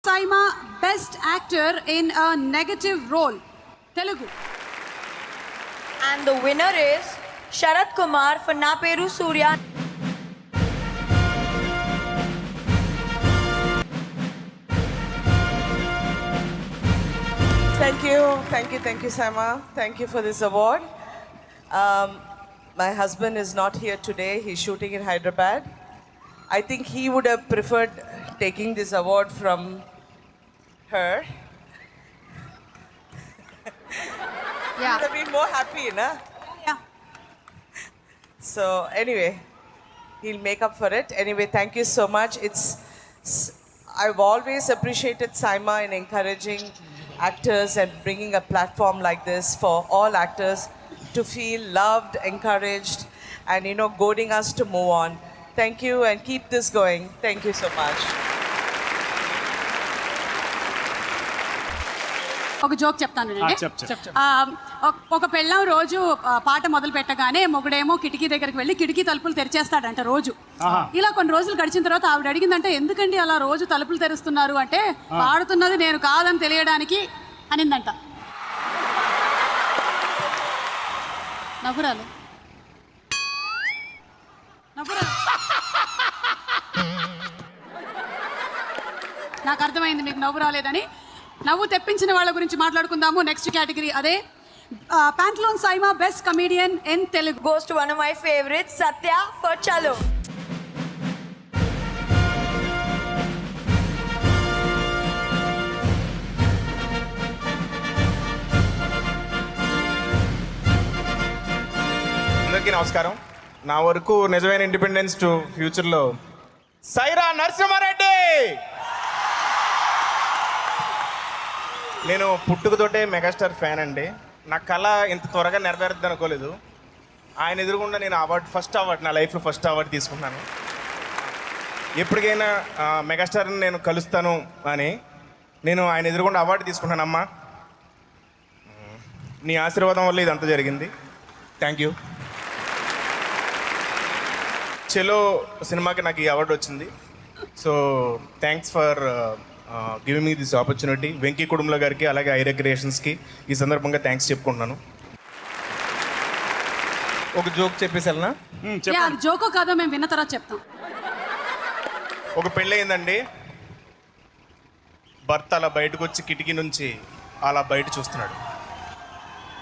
Saima Best Actor in a Negative Role, Telugu. And the winner is Sharath Kumar for Na Peru Surya. Thank you, Saima. Thank you for this award. My husband is not here today. He's shooting in Hyderabad. I think he would have preferred taking this award from her. He would have been more happy, na? Yeah. So anyway, he'll make up for it. Anyway, thank you so much. I've always appreciated Saima in encouraging actors and bringing a platform like this for all actors to feel loved, encouraged, and goading us to move on. Thank you and keep this going. Thank you so much. ఒక joke చెప్తాను చెప్పు. ఒక పెళ్ళాం రోజు పాట మొదలు పెట్టగానే మొగుడేమో కిటికీ దగ్గరికి వెళ్ళి కిటికీ తలుపులు తెరిచేస్తాడంట రోజు. ఇలా కొన్ని రోజులు గడిచిన తర్వాత ఆవిడ అడిగిందంటే ఎందుకండి అలా రోజు తలుపులు తెరుస్తున్నారు అంటే పాడుతున్నది నేను కాదని తెలియడానికి అనిందంట. నవ్వురాలు నాకు అర్థమైంది మీకు నవ్వు రాలేదని. నవ్వు తెప్పించిన వాళ్ళ గురించి మాట్లాడుకుందాము. నెక్స్ట్ కేటగిరీ అదే Pantaloon Saima Best Comedian in Telugu Goes to one of my favorites, Satya for Chalo. అందరికీ నమస్కారం. నా వరకు నిజమైన ఇండిపెండెన్స్ టు ఫ్యూచర్లో సైరా నరసింహారెడ్డి. నేను పుట్టుకతోటే మెగాస్టార్ ఫ్యాన్ అండి. నా కళ ఇంత త్వరగా నెరవేరుద్ది అనుకోలేదు. ఆయన ఎదురుగుండా నేను ఫస్ట్ అవార్డు నా లైఫ్లో ఫస్ట్ అవార్డు తీసుకున్నాను. ఎప్పటికైనా మెగాస్టార్ని నేను కలుస్తాను అని నేను ఆయన ఎదురుగుండా అవార్డు తీసుకున్నానమ్మా. నీ ఆశీర్వాదం వల్ల ఇదంతా జరిగింది. Thank you. చెలో సినిమాకి నాకు ఈ అవార్డు వచ్చింది. So thanks for giving me this opportunity. Venky కుటుంబల గారికి అలాగే ఐరా క్రియేషన్స్కి ఈ సందర్భంగా థ్యాంక్స్ చెప్పుకుంటున్నాను. ఒక జోక్ చెప్పేసాలనా? జోకో కాదో మేము విన్న తర్వాత చెప్తాం. ఒక పెళ్ళి అయిందండి. భర్త అలా బయటకు వచ్చి కిటికీ నుంచి అలా బయట చూస్తున్నాడు.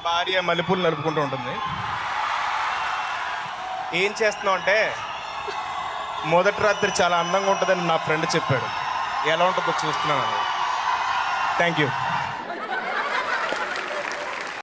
భార్య మల్లెపూలు నలుపుకుంటూ ఉంటుంది. ఏం చేస్తున్నావు అంటే మొదటి రాత్రి చాలా అందంగా ఉంటుందని నా ఫ్రెండ్ చెప్పాడు. ఎలా ఉంటుందో చూస్తున్నాను. Thank you.